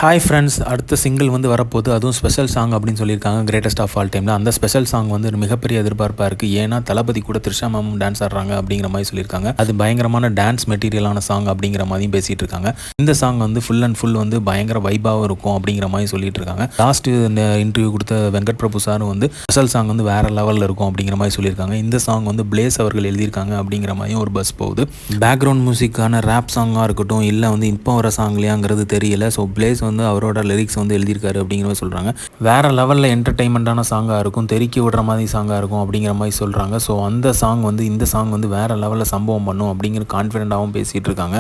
Hi friends, அடுத்த single வந்து வரப்போகுது. அதுவும் ஸ்பெஷல் சாங் அப்படின்னு சொல்லியிருக்காங்க. கிரேட்டஸ்ட் ஆஃப் ஆல் டைமில் அந்த ஸ்பெஷல் சாங் வந்து ஒரு மிகப்பெரிய எதிர்பார்ப்பாக இருக்குது. ஏன்னா தளபதி கூட த்ரிஷா மேமும் டான்ஸ் ஆடுறாங்க அப்படிங்கிற மாதிரி சொல்லியிருக்காங்க. அது பயங்கரமான டான்ஸ் மெட்டீரியலான சாங் அப்படிங்கிற மாதிரியும் பேசிகிட்டு இருக்காங்க. இந்த சாங் வந்து ஃபுல் அண்ட் ஃபுல் வந்து பயங்கர வைபாகவும் இருக்கும் அப்படிங்கிற மாதிரி சொல்லிட்டு இருக்காங்க. லாஸ்ட்டு இந்த இன்டர்வியூ கொடுத்த வெங்கட் பிரபு சாரும் வந்து ஸ்பெஷல் சாங் வந்து வேறு லெவலில் இருக்கும் அப்படிங்கிற மாதிரி சொல்லியிருக்காங்க. இந்த சாங் வந்து பிளேஸ் அவர்கள் எழுதியிருக்காங்க அப்படிங்கிற மாதிரியும் ஒரு பஸ் போகுது. பேக்ரவுண்ட் மியூசிக்கான ரேப் சாங்காக இருக்கட்டும், இல்லை வந்து இப்போ வர சாங்லையாங்கிறது தெரியல. ஸோ பிளேஸ் வந்து அவரோட லிரிக்ஸ் வந்து எழுதியிருக்காரு அப்படிங்கிற மாதிரி சொல்கிறாங்க. வேறு லெவலில் என்டர்டெயின்மெண்ட்டான சாங்காக இருக்கும், தெறிக்கி விடுற மாதிரி சாங்காக இருக்கும் அப்படிங்கிற மாதிரி சொல்கிறாங்க. ஸோ அந்த சாங் வந்து இந்த சாங் வந்து வேறு லெவலில் சம்பவம் பண்ணும் அப்படிங்கிற கான்ஃபிடென்ட்டாகவும் பேசிகிட்டு இருக்காங்க.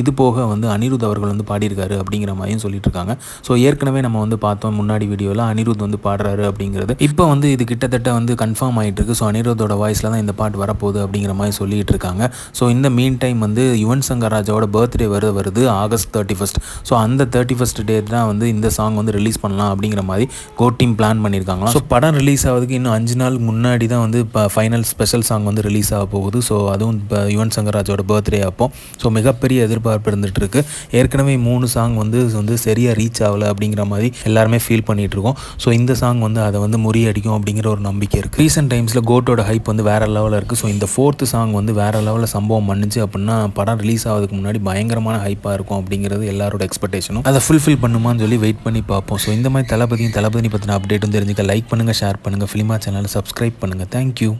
இது போக வந்து அனிருத் அவர்கள் வந்து பாடியிருக்காரு அப்படிங்கிற மாதிரியும் சொல்லிட்டு இருக்காங்க. ஸோ ஏற்கனவே நம்ம வந்து பார்த்தோம் முன்னாடி வீடியோவில் அனிருத் வந்து பாடுறாரு அப்படிங்கிறது. இப்போ வந்து இது கிட்டத்தட்ட வந்து கன்ஃபார்ம் ஆகிட்டு இருக்கு. ஸோ அனிருத்தோட வாய்ஸில் தான் இந்த பாட்டு வரப்போகுது அப்படிங்கிற மாதிரி சொல்லிட்டு இருக்காங்க. ஸோ இந்த மீன் டைம் வந்து யுவன் சங்கர் ராஜாவோட பர்த்டே வருது ஆகஸ்ட் 31. ஸோ அந்த 31 டேட் தான் வந்து இந்த சாங் வந்து ரிலீஸ் பண்ணலாம் அப்படிங்கிற மாதிரி கோ டீம் பிளான் பண்ணியிருக்காங்களா. ஸோ படம் ரிலீஸ் ஆகிறதுக்கு இன்னும் 5 நாள் முன்னாடி தான் வந்து இப்போ ஃபைனல் ஸ்பெஷல் சாங் வந்து ரிலீஸ் ஆக போகுது. ஸோ அதுவும் இப்போ யுவன் சங்கர் ராஜோட பர்த்டே அப்போ. ஸோ மிகப்பெரிய எதிர்பார்ப்பு இருந்துகிட்டு இருக்கு. ஏற்கனவே 3 சாங் வந்து சரியாக ரீச் ஆகலை அப்படிங்கிற மாதிரி எல்லாருமே ஃபீல் பண்ணிகிட்டு இருக்கோம். ஸோ இந்த சாங் வந்து அதை வந்து முறியடிக்கும் அப்படிங்கிற ஒரு நம்பிக்கை இருக்குது. ரீசெண்ட் டைம்ஸில் கோட்டோட ஹைப் வந்து வேறு லெவலில் இருக்குது. ஸோ இந்த 4th சாங் வந்து வேறு லெவலில் சம்பவம் பண்ணுச்சு அப்படின்னா படம் ரிலீஸ் ஆகிறதுக்கு முன்னாடி பயங்கரமான ஹைப்பாக இருக்கும் அப்படிங்கிறது எல்லாரோட எக்ஸ்பெக்டேஷனும். அதை ஃபுல்ஃபில் பண்ணுமான்னு சொல்லி வெயிட் பண்ணி பார்ப்போம். ஸோ இந்த மாதிரி தளபதி பற்றின அப்டேட்டும் தெரிஞ்சுக்க லைக் பண்ணுங்கள், ஷேர் பண்ணுங்கள், ஃபிலிமா சேனலை சப்ஸ்கிரைப் பண்ணுங்கள். தேங்க்யூ.